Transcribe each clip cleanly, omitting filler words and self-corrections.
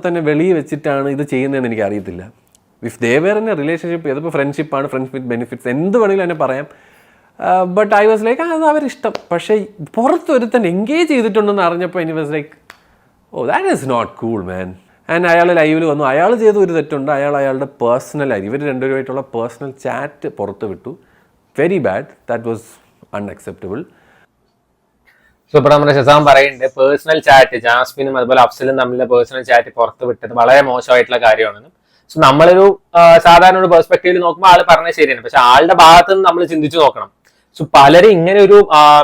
തന്നെ വെളിയിൽ വെച്ചിട്ടാണ് ഇത് ചെയ്യുന്നതെന്ന് എനിക്ക് അറിയത്തില്ല. If they were in A relationship, ഇതിപ്പോൾ ഫ്രണ്ട്ഷിപ്പാണ്, ഫ്രണ്ട്സ് വിത്ത് ബെനിഫിറ്റ്സ്, എന്ത് വേണമെങ്കിലും എന്നെ പറയാം. ബട്ട് ഐ വാസ് ലൈക്ക് അത് അവരിഷ്ടം. പക്ഷേ പുറത്തൊരുത്തൻ എൻഗേജ് ചെയ്തിട്ടുണ്ടെന്ന് അറിഞ്ഞപ്പോൾ എനിക്ക് was like oh that is not cool man. And അയാൾ ലൈവിൽ വന്നു, അയാൾ ചെയ്ത ഒരു തെറ്റുണ്ട്, അയാളുടെ പേഴ്സണലായി ഇവർ രണ്ടുപേരുമായിട്ടുള്ള പേഴ്സണൽ ചാറ്റ് പുറത്ത് വിട്ടു. Very bad, that was unacceptable. So ഇപ്പോൾ നമ്മുടെ ഷസാം പറയുന്നുണ്ട് പേഴ്സണൽ ചാറ്റ് ജാസ്മിനും അതുപോലെ അഫ്സലും തമ്മിലുള്ള പേഴ്സണൽ ചാറ്റ് പുറത്ത് വിട്ടത് വളരെ മോശമായിട്ടുള്ള കാര്യമാണെന്ന്. സോ നമ്മളൊരു സാധാരണ ഒരു പെർസ്പെക്റ്റീവിൽ നോക്കുമ്പോൾ ആൾ പറഞ്ഞത് ശരിയാണ്, പക്ഷെ ആളുടെ ഭാഗത്ത് നിന്ന് നമ്മൾ ചിന്തിച്ചു നോക്കണം. സോ പലരും ഇങ്ങനെ ഒരു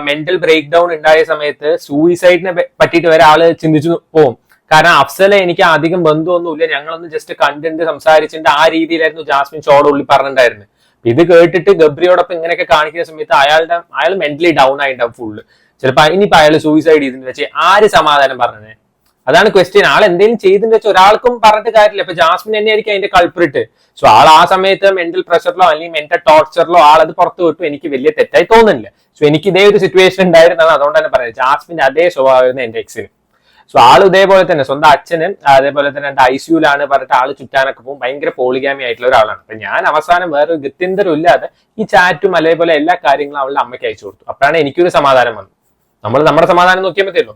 മെന്റൽ ബ്രേക്ക് ഡൗൺ ഉണ്ടായ സമയത്ത് സൂയിസൈഡിനെ പറ്റിയിട്ട് വരെ ആള് ചിന്തിച്ചു പോകും. കാരണം അഫ്സലെ എനിക്ക് അധികം ബന്ധമൊന്നുമില്ല, ഞങ്ങളൊന്ന് ജസ്റ്റ് കണ്ടിട്ട് സംസാരിച്ചിട്ട് ആ രീതിയിലായിരുന്നു ജാസ്മിൻ ഷോയുടെ ഉള്ളിൽ പറഞ്ഞിട്ടുണ്ടായിരുന്നത്. ഇത് കേട്ടിട്ട് ഗബ്രിയോടൊപ്പം ഇങ്ങനെയൊക്കെ കാണിക്കുന്ന സമയത്ത് അയാൾ മെന്റലി ഡൗൺ ആയിട്ടുണ്ടാവും ഫുള്ള്. ചിലപ്പോൾ ഇനിയിപ്പോൾ അയാൾ സൂയിസൈഡ് ചെയ്തിട്ട് വെച്ച് ആര് സമാധാനം പറഞ്ഞത്? അതാണ് ക്വസ്റ്റ്യൻ. ആൾ എന്തെങ്കിലും ചെയ്തിട്ട് വെച്ചാൽ ഒരാൾക്കും പറഞ്ഞിട്ട് കാര്യമില്ല. ഇപ്പൊ ജാസ്മിൻ തന്നെയായിരിക്കും അതിന്റെ കൾപ്രിറ്റ്. സോ ആൾ ആ സമയത്ത് മെന്റൽ പ്രഷറിലോ അല്ലെങ്കിൽ മെന്റൽ ടോർച്ചറിലോ ആളത് പുറത്തു വിട്ടു. എനിക്ക് വലിയ തെറ്റായി തോന്നുന്നില്ല. സോ എനിക്ക് ഇതേ ഒരു സിറ്റുവേഷൻ ഉണ്ടായിരുന്നാണ്, അതുകൊണ്ട് തന്നെ പറയുന്നത് ജാസ്മിന്റെ അതേ സ്വഭാവമായിരുന്നു എന്റെ എക്സിന്. സോ ആൾ ഇതേപോലെ തന്നെ സ്വന്തം അച്ഛനും അതേപോലെ തന്നെ ICUലാണ് പറഞ്ഞിട്ട് ആള് ചുറ്റാനൊക്കെ പോകും. ഭയങ്കര പോളിഗാമി ആയിട്ടുള്ള ഒരാളാണ്. അപ്പൊ ഞാൻ അവസാനം വേറൊരു ഗത്യന്തരം ഇല്ലാതെ ഈ ചാറ്റും അതേപോലെ എല്ലാ കാര്യങ്ങളും അവളുടെ അമ്മയ്ക്ക് അയച്ചു കൊടുത്തു. അപ്പോഴാണ് എനിക്കൊരു സമാധാനം വന്നത്. നമ്മൾ നമ്മുടെ സമാധാനം നോക്കിയാൽ മതിയല്ലോ.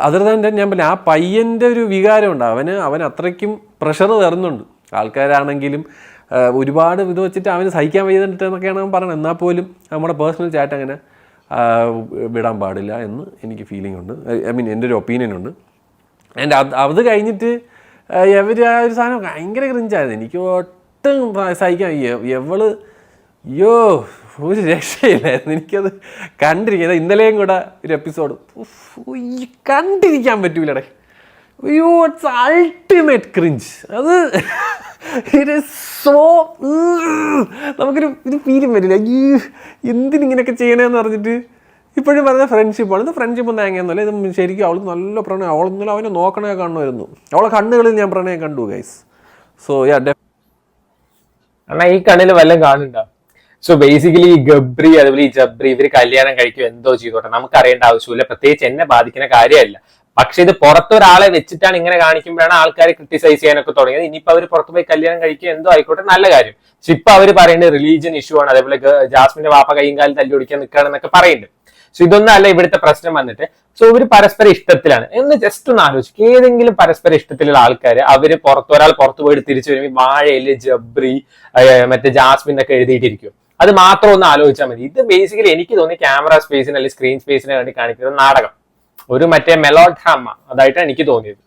അതർ ദാൻ ഞാൻ പറഞ്ഞ ആ പയ്യൻ്റെ ഒരു വികാരമുണ്ട്. അവൻ അത്രയ്ക്കും പ്രഷർ തരുന്നുണ്ട്. ആൾക്കാരാണെങ്കിലും ഒരുപാട് ഇത് വെച്ചിട്ട് അവന് സഹിക്കാൻ വയ്യതെന്നൊക്കെയാണ് അവൻ പറയുന്നത്. എന്നാൽ പോലും നമ്മുടെ പേഴ്സണൽ ചാറ്റ് അങ്ങനെ വിടാൻ പാടില്ല എന്ന് എനിക്ക് ഫീലിംഗ് ഉണ്ട്. ഐ മീൻ എൻ്റെ ഒരു ഒപ്പീനിയൻ ഉണ്ട്. ആൻഡ് അത് കഴിഞ്ഞിട്ട് ഇവർ ആ ഒരു സാധനം ഭയങ്കര ക്രിഞ്ചായിരുന്നു. എനിക്ക് ഒട്ടും സഹിക്കാൻ എവള് അയ്യോ ഒരു രക്ഷയില്ലായിരുന്നു. എനിക്കത് കണ്ടിരിക്കുന്നത് ഇന്നലെയും കൂടെ ഒരു എപ്പിസോഡ് കണ്ടിരിക്കാൻ പറ്റൂലടേ. അയ്യോ ഇറ്റ്സ് അൾട്ടിമേറ്റ് ക്രിഞ്ച്. അത് ഇറ്റ് ഈസ് സോ നമുക്കൊരു ഇത് ഫീലും വരില്ല. അയ്യോ എന്തിനിങ്ങനെയൊക്കെ ചെയ്യണമെന്ന് പറഞ്ഞിട്ട് ഇപ്പോഴും പറഞ്ഞ ഫ്രണ്ട്ഷിപ്പാണ്. ഇത് ഫ്രണ്ട്ഷിപ്പ് തേങ്ങയൊന്നുമല്ല. ഇത് ശരിക്കും അവൾക്ക് നല്ല പ്രണയം. അവളൊന്നും അവനെ നോക്കണേ കാണുമായിരുന്നു. അവളെ കണ്ണുകളിൽ ഞാൻ പ്രണയം കണ്ടു ഗൈസ്. സോ ഈ കണ്ണിൽ വല്ലതും കാണുന്നുണ്ടോ? സോ ബേസിക്കലി ഈ ഗബ്രി അതുപോലെ ഈ ജബ്രി ഇവര് കല്യാണം കഴിക്കും എന്തോ ചെയ്തോട്ടെ, നമുക്ക് അറിയേണ്ട ആവശ്യമില്ല. പ്രത്യേകിച്ച് എന്നെ ബാധിക്കുന്ന കാര്യമല്ല. പക്ഷെ ഇത് പുറത്തൊരാളെ വെച്ചിട്ടാണ് ഇങ്ങനെ കാണിക്കുമ്പോഴാണ് ആൾക്കാർ ക്രിട്ടിസൈസ് ചെയ്യാനൊക്കെ തുടങ്ങിയത്. ഇനിയിപ്പോ അവർ പുറത്തു പോയി കല്യാണം കഴിക്കുക എന്തോ ആയിക്കോട്ടെ, നല്ല കാര്യം. പക്ഷെ ഇപ്പൊ അവർ പറയുന്നത് റിലീജിയൻ ഇഷ്യൂ ആണ്, അതേപോലെ ജാസ്മിന്റെ വാപ്പ കൈയും കാലം തല്ലി ഓടിക്കാൻ നിൽക്കുകയാണെന്നൊക്കെ പറയുന്നുണ്ട്. സോ ഇതൊന്നും അല്ല ഇവിടുത്തെ പ്രശ്നം വന്നിട്ട്. സോ ഇവര് പരസ്പര ഇഷ്ടത്തിലാണ് എന്ന് ജസ്റ്റ് ഒന്ന് ആലോചിക്കും. ഏതെങ്കിലും പരസ്പര ഇഷ്ടത്തിലുള്ള ആൾക്കാർ അവര് ഒരാൾ പുറത്തു പോയിട്ട് തിരിച്ചു വരുമ്പോൾ വാഴയില് ജബ്രി മറ്റേ ജാസ്മിൻ ഒക്കെ എഴുതിയിട്ടിരിക്കും. അത് മാത്രം ഒന്ന് ആലോചിച്ചാൽ മതി. ഇത് ബേസിക്കലി എനിക്ക് തോന്നി ക്യാമറ സ്പേസിന് അല്ലെങ്കിൽ സ്ക്രീൻ സ്പേസിന് വേണ്ടി കാണിക്കുന്ന നാടകം, ഒരു മറ്റേ മെലോ ഡ്രാമ അതായിട്ടാണ് എനിക്ക് തോന്നിയത്.